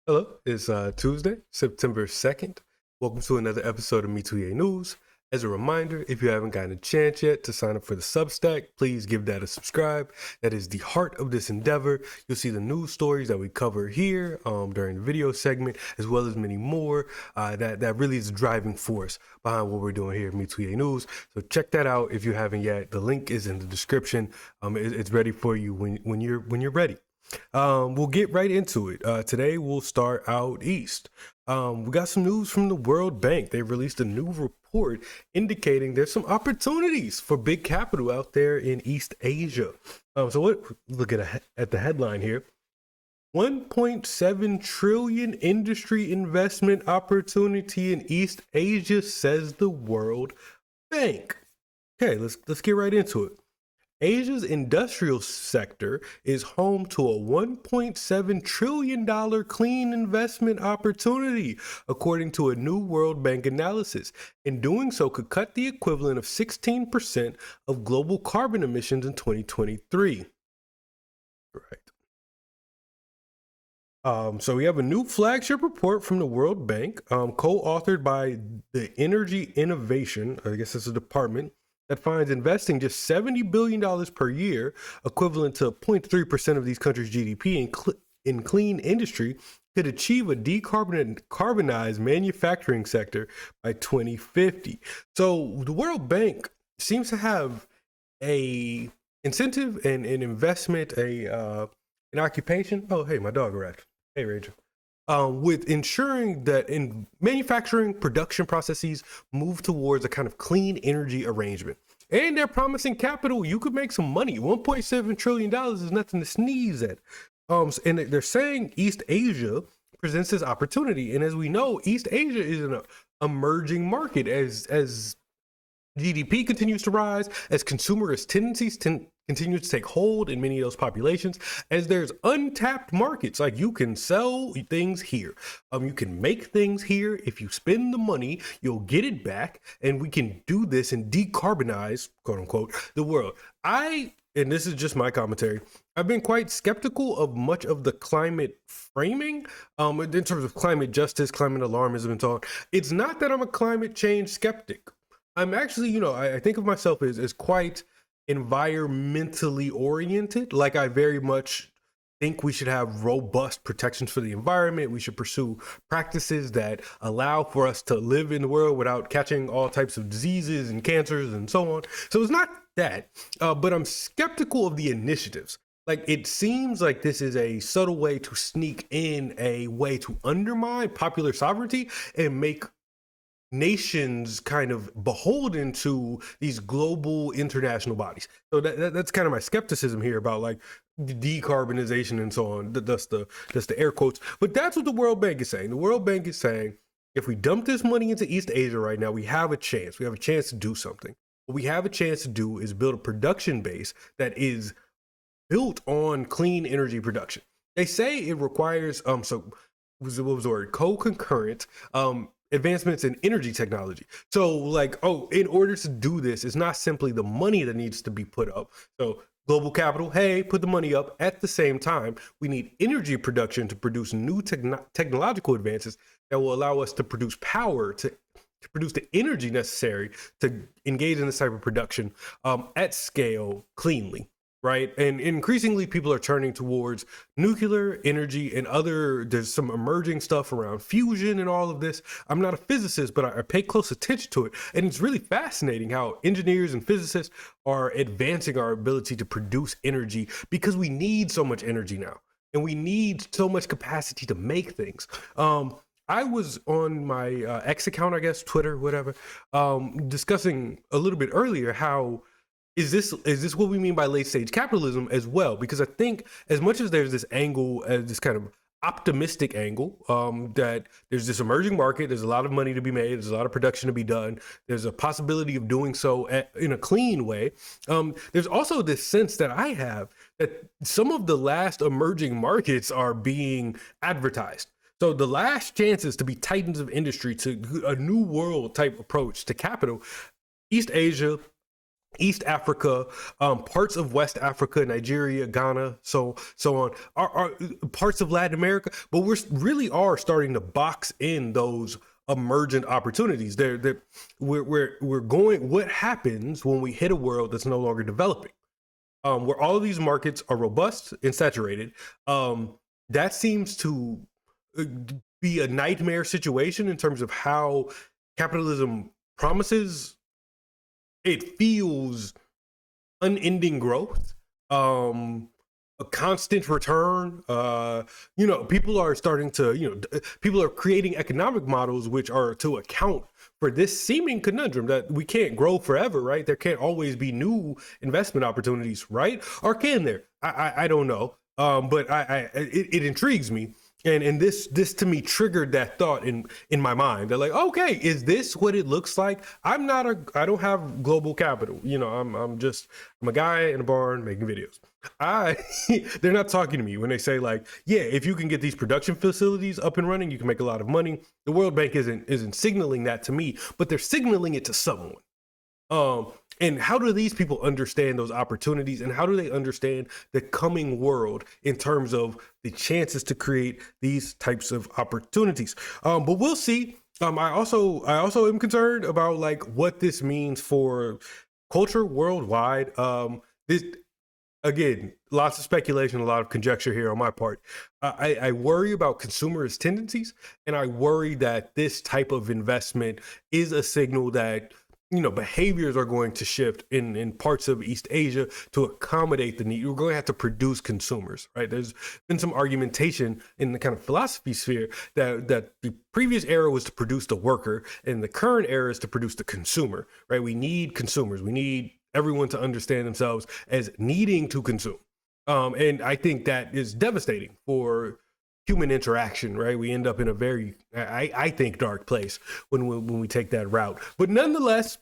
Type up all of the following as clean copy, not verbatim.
Hello, it's Tuesday, September 2nd. Welcome to another episode of Mituye News. As a reminder, if you haven't gotten a chance yet to sign up for the Substack, please give that a subscribe. That is the heart of this endeavor. You'll see the news stories that we cover here during the video segment, as well as many more. That really is the driving force behind what we're doing here at Mituye News. So check that out if you haven't yet. The link is in the description. It's ready for you when you're ready. We'll get right into it. Today we'll start out east. We got some news from the World Bank. They released a new report indicating there's some opportunities for big capital out there in East Asia. Look at the headline here. 1.7 trillion industry investment opportunity in East Asia, says the World Bank. Okay, let's get right into it. Asia's industrial sector is home to a $1.7 trillion clean investment opportunity, according to a new World Bank analysis. And doing so could cut the equivalent of 16% of global carbon emissions in 2023. Right. So we have a new flagship report from the World Bank, co-authored by the Energy Innovation, I guess it's a department, that finds investing just $70 billion per year, equivalent to 0.3% of these countries' GDP in clean industry, could achieve a decarbonized manufacturing sector by 2050. So the World Bank seems to have a incentive and an investment, an occupation. Oh, hey, my dog arrived. Hey, Rachel. With ensuring that in manufacturing production processes move towards a kind of clean energy arrangement. And they're promising capital. You could make some money. $1.7 trillion is nothing to sneeze at. And they're saying East Asia presents this opportunity. And as we know, East Asia is an emerging market as GDP continues to rise, as consumerist tendencies continue to take hold in many of those populations, as there's untapped markets. Like, you can sell things here. You can make things here. If you spend the money, you'll get it back. And we can do this and decarbonize, quote unquote, the world. And this is just my commentary, I've been quite skeptical of much of the climate framing in terms of climate justice, climate alarmism, and so on. It's not that I'm a climate change skeptic. I'm actually, I think of myself as quite environmentally oriented. Like, I very much think we should have robust protections for the environment. We should pursue practices that allow for us to live in the world without catching all types of diseases and cancers and so on. So it's not that, but I'm skeptical of the initiatives. Like, it seems like this is a subtle way to sneak in a way to undermine popular sovereignty and make nations kind of beholden to these global international bodies. So that's kind of my skepticism here about, like, decarbonization and so on. That's the air quotes. But that's what the World Bank is saying. The World Bank is saying, if we dump this money into East Asia right now, we have a chance. We have a chance to do something. What we have a chance to do is build a production base that is built on clean energy production. They say it requires what was the word? Co-concurrent advancements in energy technology. So, like, in order to do this, it's not simply the money that needs to be put up. So global capital, hey, put the money up. At the same time, we need energy production to produce new technological advances that will allow us to produce power, to produce the energy necessary to engage in this type of production at scale cleanly. Right. And increasingly, people are turning towards nuclear energy and there's some emerging stuff around fusion and all of this. I'm not a physicist, but I pay close attention to it. And it's really fascinating how engineers and physicists are advancing our ability to produce energy, because we need so much energy now and we need so much capacity to make things. I was on my X account, I guess, Twitter, whatever, discussing a little bit earlier how is this what we mean by late stage capitalism as well? Because I think as much as there's this angle, this kind of optimistic angle, that there's this emerging market, there's a lot of money to be made, there's a lot of production to be done, there's a possibility of doing so in a clean way. There's also this sense that I have that some of the last emerging markets are being advertised. So the last chances to be titans of industry, to a new world type approach to capital, East Asia, East Africa, parts of West Africa, Nigeria, Ghana, so on, are parts of Latin America. But we're really are starting to box in those emergent opportunities. We're going. What happens when we hit a world that's no longer developing? Where all of these markets are robust and saturated. That seems to be a nightmare situation in terms of how capitalism promises. It feels unending growth, a constant return. People are starting to, people are creating economic models which are to account for this seeming conundrum that we can't grow forever, right? There can't always be new investment opportunities, right? Or can there? I don't know. But it intrigues me. And this to me triggered that thought in my mind. They're like, okay, is this what it looks like? I don't have global capital. I'm a guy in a barn making videos. They're not talking to me when they say like, yeah, if you can get these production facilities up and running, you can make a lot of money. The World Bank isn't signaling that to me, but they're signaling it to someone. And how do these people understand those opportunities, and how do they understand the coming world in terms of the chances to create these types of opportunities? But we'll see. I also am concerned about like what this means for culture worldwide. This again, lots of speculation, a lot of conjecture here on my part. I worry about consumerist tendencies, and I worry that this type of investment is a signal that behaviors are going to shift in parts of East Asia to accommodate the need. We're going to have to produce consumers, right? There's been some argumentation in the kind of philosophy sphere that the previous era was to produce the worker, and the current era is to produce the consumer, right? We need consumers. We need everyone to understand themselves as needing to consume. And I think that is devastating for human interaction, right? We end up in a very, I think, dark place when we take that route. But nonetheless,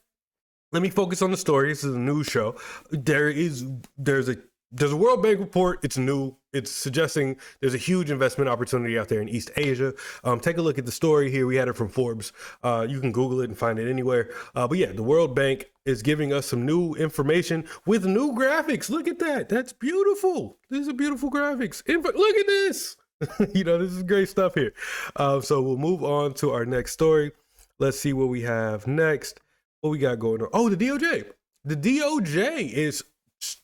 let me focus on the story. This is a news show. There's a World Bank report. It's new. It's suggesting there's a huge investment opportunity out there in East Asia. Take a look at the story here. We had it from Forbes. You can Google it and find it anywhere. But yeah, the World Bank is giving us some new information with new graphics. Look at that. That's beautiful. These are beautiful graphics. Look at this. This is great stuff here. So we'll move on to our next story. Let's see what we have next. What we got going on? Oh, the DOJ. The DOJ is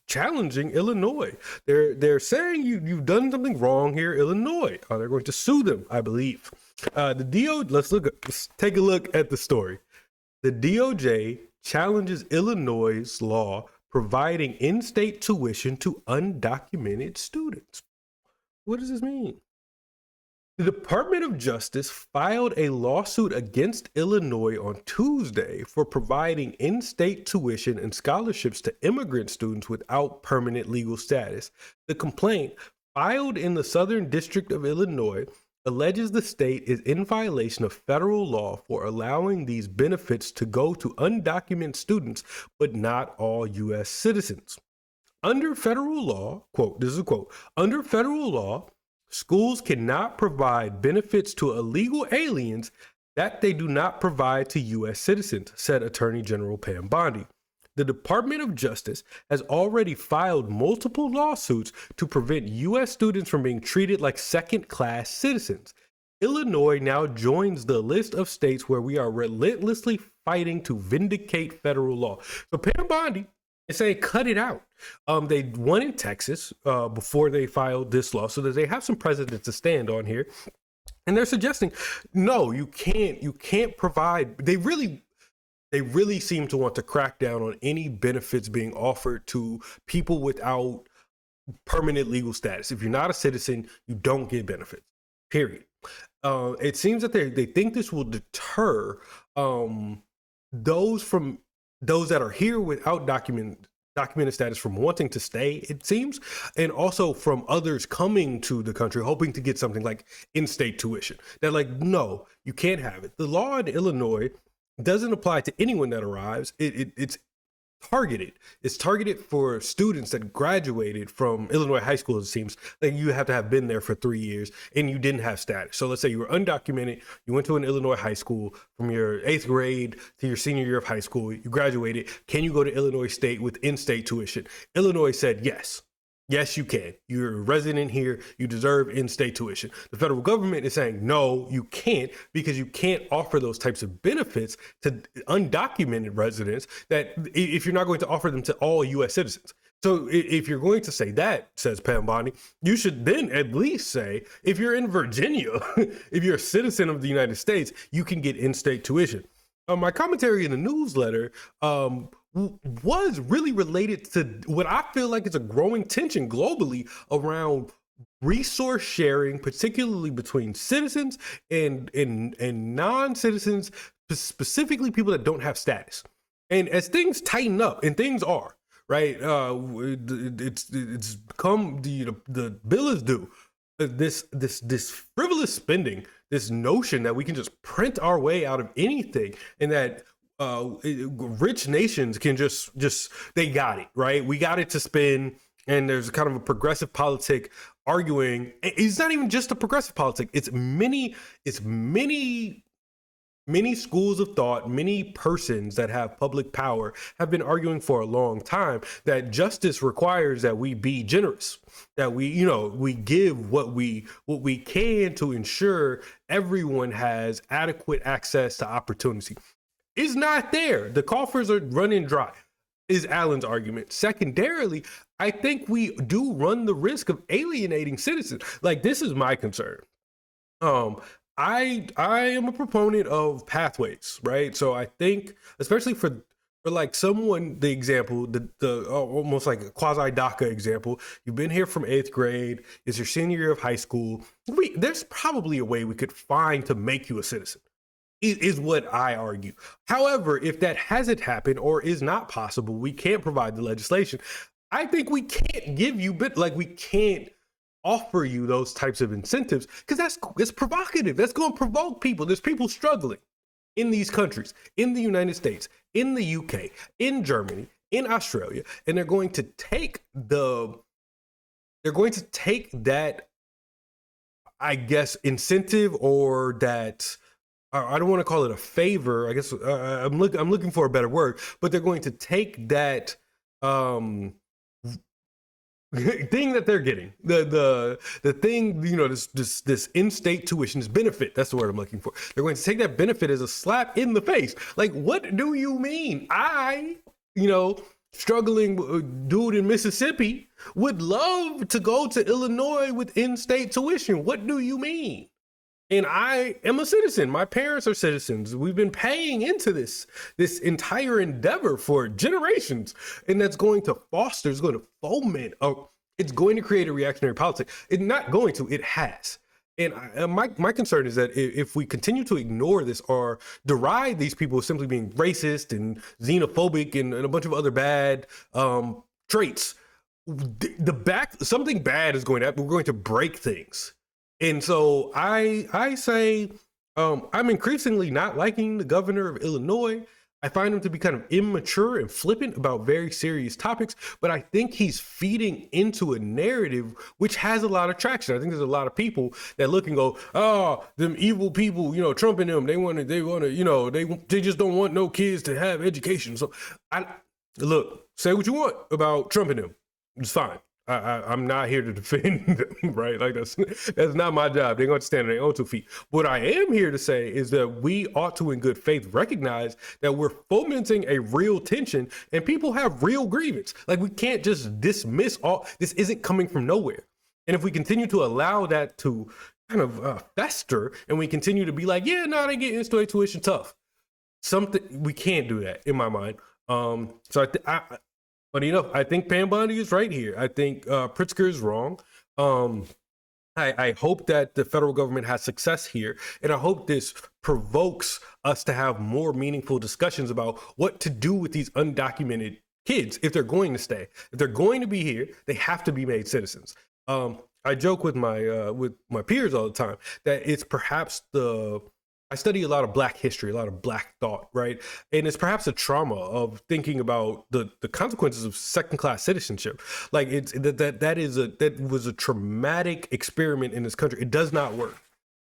challenging Illinois. They're saying you've done something wrong here, Illinois. They're going to sue them, I believe. Let's take a look at the story. The DOJ challenges Illinois' law providing in-state tuition to undocumented students. What does this mean? The Department of Justice filed a lawsuit against Illinois on Tuesday for providing in-state tuition and scholarships to immigrant students without permanent legal status. The complaint, filed in the Southern District of Illinois, alleges the state is in violation of federal law for allowing these benefits to go to undocumented students, but not all U.S. citizens. Under federal law, quote, this is a quote, under federal law, schools cannot provide benefits to illegal aliens that they do not provide to U.S. citizens, said Attorney General Pam Bondi. The Department of Justice has already filed multiple lawsuits to prevent U.S. students from being treated like second-class citizens. Illinois now joins the list of states where we are relentlessly fighting to vindicate federal law. So Pam Bondi is saying, cut it out. They won in Texas before they filed this law, so that they have some precedent to stand on here. And they're suggesting, no, you can't provide. They really seem to want to crack down on any benefits being offered to people without permanent legal status. If you're not a citizen, you don't get benefits, period. It seems that they think this will deter those that are here without documented status from wanting to stay, it seems, and also from others coming to the country hoping to get something like in-state tuition. They're like, no, you can't have it. The law in Illinois doesn't apply to anyone that arrives. It's targeted. It's targeted for students that graduated from Illinois high school. It seems like you have to have been there for 3 years and you didn't have status. So let's say you were undocumented, you went to an Illinois high school from your 8th grade to your senior year of high school, you graduated. Can you go to Illinois State with in-state tuition? Illinois said yes. Yes, you can. You're a resident here. You deserve in-state tuition. The federal government is saying, no, you can't, because you can't offer those types of benefits to undocumented residents that if you're not going to offer them to all U.S. citizens. So if you're going to say that, says Pam Bondi, you should then at least say, if you're in Virginia, if you're a citizen of the United States, you can get in-state tuition. My commentary in the newsletter was really related to what I feel like is a growing tension globally around resource sharing, particularly between citizens and non-citizens, specifically people that don't have status. And as things tighten up, and things are, right, it's come, the bill is due. This frivolous spending, this notion that we can just print our way out of anything, and that rich nations can just they got it, right? We got it to spend, and there's kind of a progressive politic arguing. It's not even just a progressive politic. It's many schools of thought, many persons that have public power have been arguing for a long time that justice requires that we be generous, that we give what we can to ensure everyone has adequate access to opportunity. Is not there. The coffers are running dry, is Allen's argument. Secondarily, I think we do run the risk of alienating citizens. Like, this is my concern. I am a proponent of pathways, right? So I think, especially for like someone, the example, the almost like a quasi DACA example, you've been here from 8th grade, it's your senior year of high school. There's probably a way we could find to make you a citizen, is what I argue. However, if that hasn't happened or is not possible, we can't provide the legislation. I think we can't give you, we can't offer you those types of incentives, because it's provocative. That's going to provoke people. There's people struggling in these countries, in the United States, in the UK, in Germany, in Australia, and they're going to take that, I guess, incentive, or that, I don't want to call it a favor. I guess I'm looking for a better word, but they're going to take that thing that they're getting, the thing, this in-state tuition, this benefit, that's the word I'm looking for. They're going to take that benefit as a slap in the face. Like, what do you mean? Struggling dude in Mississippi would love to go to Illinois with in-state tuition. What do you mean? And I am a citizen. My parents are citizens. We've been paying into this entire endeavor for generations. And that's going to foster, it's going to foment, it's going to create a reactionary politic. It's not going to, it has. And my concern is that if we continue to ignore this or deride these people as simply being racist and xenophobic and a bunch of other bad traits, something bad is going to happen. We're going to break things. And so I say I'm increasingly not liking the governor of Illinois. I find him to be kind of immature and flippant about very serious topics, but I think he's feeding into a narrative which has a lot of traction. I think there's a lot of people that look and go, oh, them evil people, Trump and them, they just don't want no kids to have education. So look, say what you want about Trump and them. It's fine. I'm not here to defend them, right? Like, that's not my job. They're going to stand on their own 2 feet. What I am here to say is that we ought to, in good faith, recognize that we're fomenting a real tension and people have real grievance. Like, we can't just dismiss this isn't coming from nowhere. And if we continue to allow that to kind of fester, and we continue to be like, yeah, no, they get in-state tuition tough. We can't do that, in my mind. So Funny enough, I think Pam Bondi is right here. I think Pritzker is wrong. I hope that the federal government has success here, and I hope this provokes us to have more meaningful discussions about what to do with these undocumented kids if they're going to stay. If they're going to be here, they have to be made citizens. I joke with my peers all the time that it's perhaps the I study a lot of Black history, a lot of Black thought, right? And it's perhaps a trauma of thinking about the consequences of second class citizenship. Like it's that was a traumatic experiment in this country. It does not work.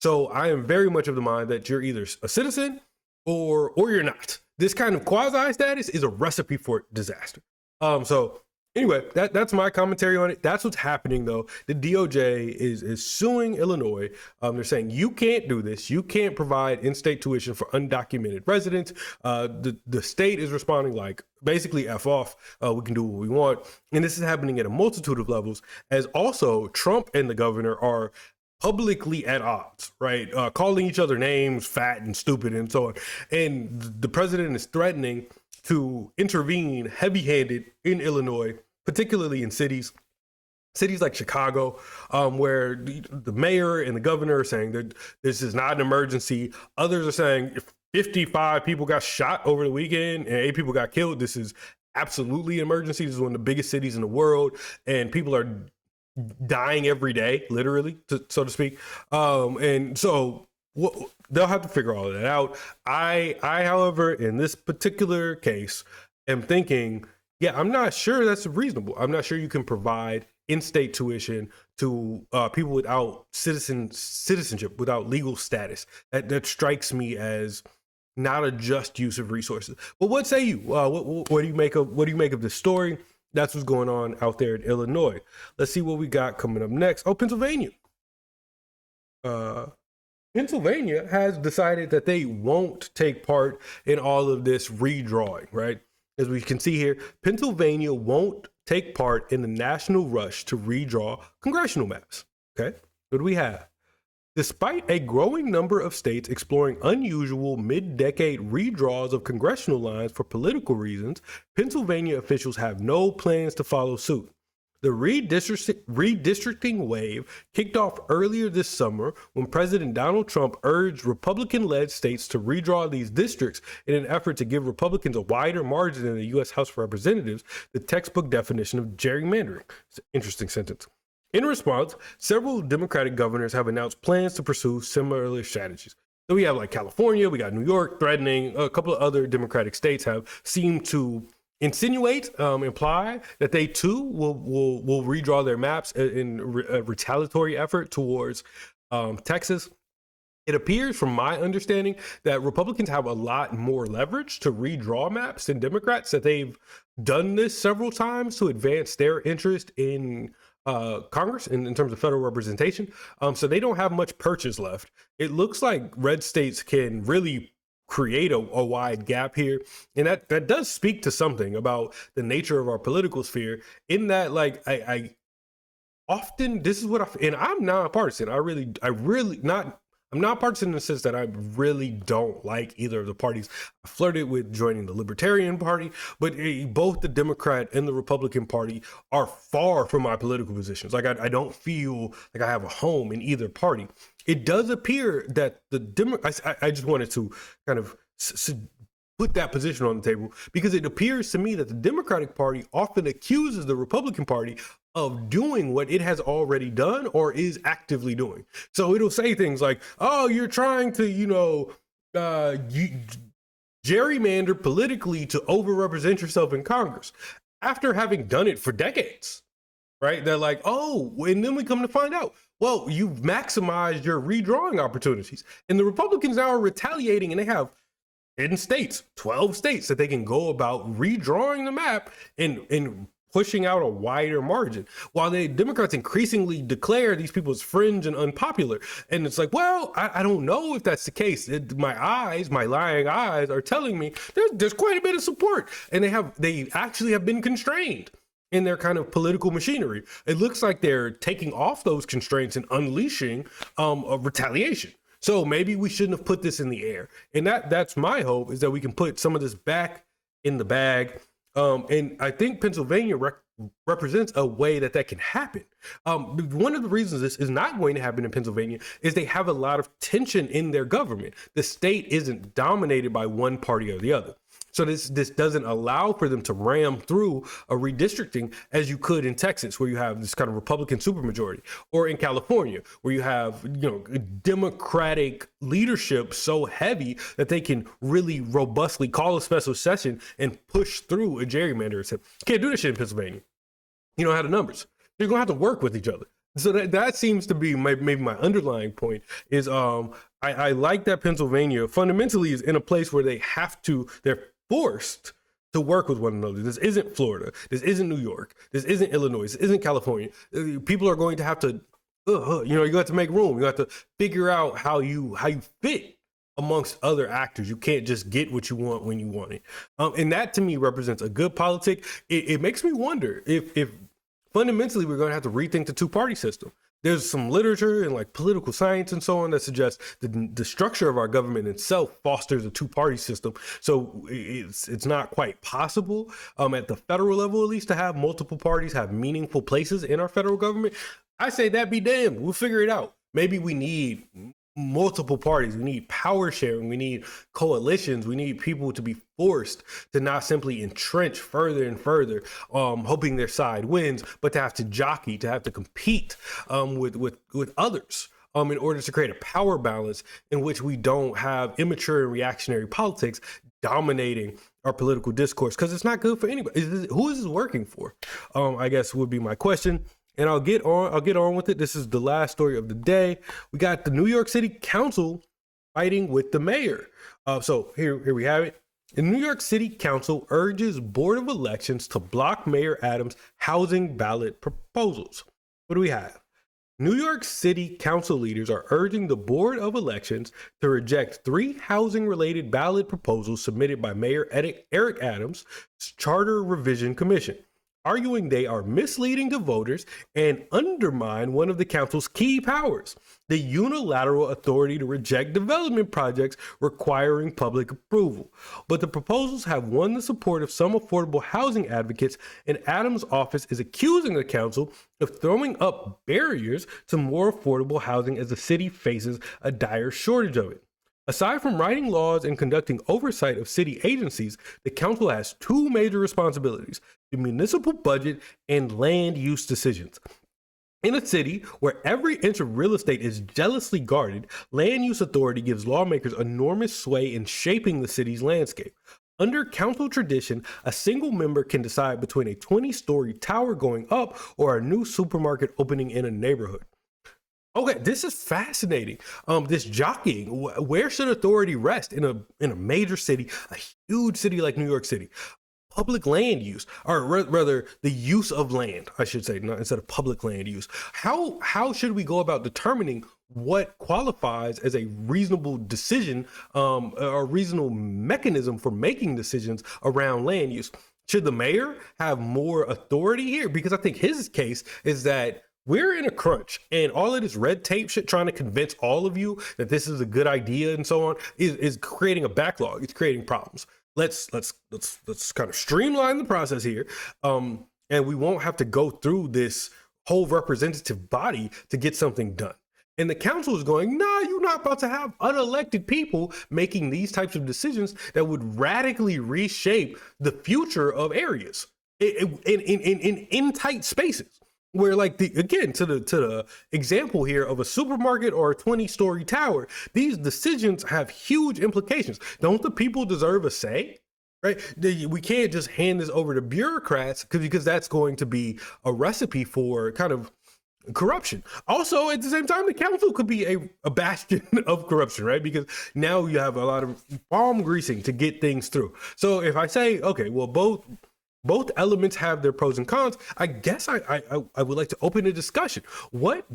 So I am very much of the mind that you're either a citizen or you're not. This kind of quasi status is a recipe for disaster. So anyway, that's my commentary on it. That's what's happening, though. The DOJ is suing Illinois. They're saying you can't do this. You can't provide in-state tuition for undocumented residents. The state is responding like basically F off. We can do what we want. And this is happening at a multitude of levels, as also Trump and the governor are publicly at odds, right? Calling each other names, fat and stupid and so on. And the president is threatening to intervene heavy-handed in Illinois, particularly in cities like Chicago, where the mayor and the governor are saying that this is not an emergency. Others are saying if 55 people got shot over the weekend and 8 people got killed, this is absolutely an emergency. This is one of the biggest cities in the world, and people are dying every day, literally, so to speak. And so they'll have to figure all of that out. I, however, in this particular case, am thinking, yeah, I'm not sure that's reasonable. I'm not sure you can provide in-state tuition to people without citizenship, without legal status. That strikes me as not a just use of resources. But what say you? What do you make of this story? That's what's going on out there in Illinois. Let's see what we got coming up next. Oh, Pennsylvania. Pennsylvania has decided that they won't take part in all of this redrawing, right? As we can see here, Pennsylvania won't take part in the national rush to redraw congressional maps. Okay, what do we have? Despite a growing number of states exploring unusual mid-decade redraws of congressional lines for political reasons, Pennsylvania officials have no plans to follow suit. The redistricting wave kicked off earlier this summer when President Donald Trump urged Republican-led states to redraw these districts in an effort to give Republicans a wider margin in the U.S. House of Representatives, the textbook definition of gerrymandering. It's an interesting sentence. In response, several Democratic governors have announced plans to pursue similar strategies. So we have like California, we got New York threatening, a couple of other Democratic states have seemed to insinuate, imply that they too will redraw their maps in a retaliatory effort towards Texas. It appears, from my understanding, that Republicans have a lot more leverage to redraw maps than Democrats, that they've done this several times to advance their interest in Congress in terms of federal representation. So they don't have much purchase left. It looks like red states can really create a wide gap here. And that does speak to something about the nature of our political sphere, in that, like, I often, this is what and I'm nonpartisan. I'm not partisan in the sense that I really don't like either of the parties. I flirted with joining the Libertarian Party, but both the Democrat and the Republican Party are far from my political positions. Like, I don't feel like I have a home in either party. It does appear that I just wanted to kind of put that position on the table, because it appears to me that the Democratic Party often accuses the Republican Party of doing what it has already done or is actively doing. So it'll say things like, oh, you're trying to, gerrymander politically to overrepresent yourself in Congress, after having done it for decades, right? They're like, oh, and then we come to find out, well, you've maximized your redrawing opportunities. And the Republicans now are retaliating, and they have 10 states, 12 states that they can go about redrawing the map and pushing out a wider margin, while the Democrats increasingly declare these people as fringe and unpopular. And it's like, well, I don't know if that's the case. My lying eyes are telling me there's quite a bit of support, and they actually have been constrained in their kind of political machinery. It looks like they're taking off those constraints and unleashing a retaliation. So maybe we shouldn't have put this in the air. And that's my hope, is that we can put some of this back in the bag. And I think Pennsylvania represents a way that can happen. One of the reasons this is not going to happen in Pennsylvania is they have a lot of tension in their government. The state isn't dominated by one party or the other. So this doesn't allow for them to ram through a redistricting as you could in Texas, where you have this kind of Republican supermajority, or in California, where you have Democratic leadership so heavy that they can really robustly call a special session and push through a gerrymander. Can't do this shit in Pennsylvania. You don't have the numbers. You're gonna have to work with each other. So that seems to be maybe my underlying point is I like that Pennsylvania fundamentally is in a place where they're forced to work with one another. This isn't Florida. This isn't New York. This isn't Illinois. This isn't California. People are going to have to, you have to make room. You have to figure out how you fit amongst other actors. You can't just get what you want when you want it. And that to me represents a good politic. It makes me wonder if fundamentally we're going to have to rethink the two-party system. There's some literature and like political science and so on that suggests the structure of our government itself fosters a two-party system. So it's not quite possible at the federal level, at least, to have multiple parties have meaningful places in our federal government. I say that be damned. We'll figure it out. Maybe we need multiple parties. We need power sharing. We need coalitions. We need people to be forced to not simply entrench further and further, hoping their side wins, but to have to jockey, to have to compete with others in order to create a power balance in which we don't have immature and reactionary politics dominating our political discourse, because it's not good for anybody. Who is this working for? I guess would be my question. And I'll get on with it. This is the last story of the day. We got the New York City Council fighting with the mayor. So here we have it. The New York City Council urges Board of Elections to block Mayor Adams' housing ballot proposals. What do we have? New York City Council leaders are urging the Board of Elections to reject 3 housing-related ballot proposals submitted by Mayor Eric Adams' Charter Revision Commission, arguing they are misleading to voters and undermine one of the council's key powers, the unilateral authority to reject development projects requiring public approval. But the proposals have won the support of some affordable housing advocates, and Adams' office is accusing the council of throwing up barriers to more affordable housing as the city faces a dire shortage of it. Aside from writing laws and conducting oversight of city agencies, the council has 2 major responsibilities: the municipal budget and land use decisions. In a city where every inch of real estate is jealously guarded, land use authority gives lawmakers enormous sway in shaping the city's landscape. Under council tradition, a single member can decide between a 20-story tower going up or a new supermarket opening in a neighborhood. Okay, this is fascinating. This jockeying, where should authority rest in a major city, a huge city like New York City? Public land use, or rather the use of land, I should say, not instead of public land use. How should we go about determining what qualifies as a reasonable decision, a reasonable mechanism for making decisions around land use? Should the mayor have more authority here? Because I think his case is that we're in a crunch, and all of this red tape shit trying to convince all of you that this is a good idea and so on is creating a backlog. It's creating problems. Let's kind of streamline the process here, and we won't have to go through this whole representative body to get something done. And the council is going, nah, you're not about to have unelected people making these types of decisions that would radically reshape the future of areas in tight spaces. Where, like, to the example here of a supermarket or a 20-story tower, these decisions have huge implications. Don't the people deserve a say? Right? We can't just hand this over to bureaucrats because that's going to be a recipe for kind of corruption. Also, at the same time, the council could be a bastion of corruption, right? Because now you have a lot of palm greasing to get things through. So if I say, okay, well, both elements have their pros and cons, I guess I would like to open a discussion. What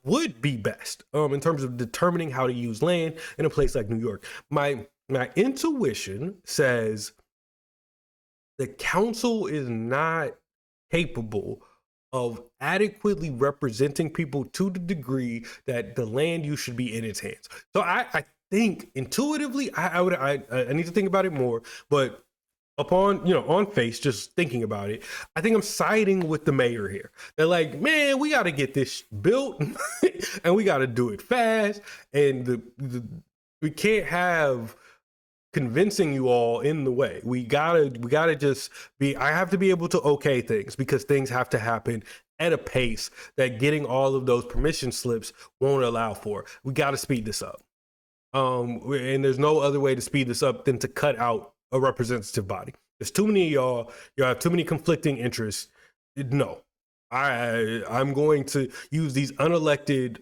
would be best in terms of determining how to use land in a place like New York? My intuition says the council is not capable of adequately representing people to the degree that the land use should be in its hands. So I think intuitively, I need to think about it more, but upon, on face, just thinking about it, I think I'm siding with the mayor here. They're like, man, we got to get this built and we got to do it fast. And we can't have convincing you all in the way. We gotta just be. I have to be able to okay things because things have to happen at a pace that getting all of those permission slips won't allow for. We got to speed this up. And there's no other way to speed this up than to cut out a representative body. There's too many of y'all. You have too many conflicting interests. No, I'm going to use these unelected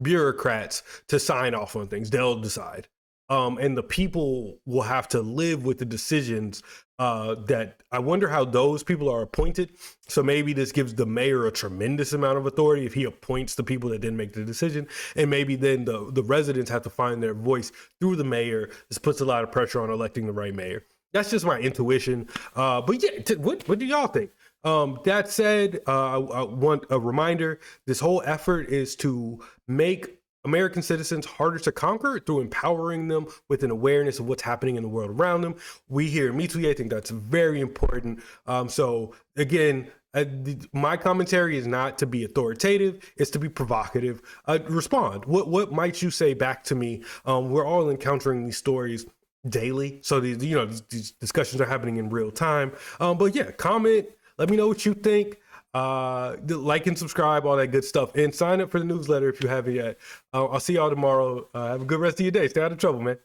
bureaucrats to sign off on things. They'll decide. And the people will have to live with the decisions that I wonder how those people are appointed. So maybe this gives the mayor a tremendous amount of authority if he appoints the people that didn't make the decision. And maybe then the residents have to find their voice through the mayor. This puts a lot of pressure on electing the right mayor. That's just my intuition. But yeah, what do y'all think? That said, I want a reminder. This whole effort is to make American citizens harder to conquer through empowering them with an awareness of what's happening in the world around them. We here at Mituye think that's very important. So again, my commentary is not to be authoritative, it's to be provocative. Respond. What might you say back to me? We're all encountering these stories daily. So these discussions are happening in real time. But yeah, comment, let me know what you think. Like and subscribe, all that good stuff, and sign up for the newsletter if you haven't yet. I'll see y'all tomorrow. Have a good rest of your day. Stay out of trouble, man.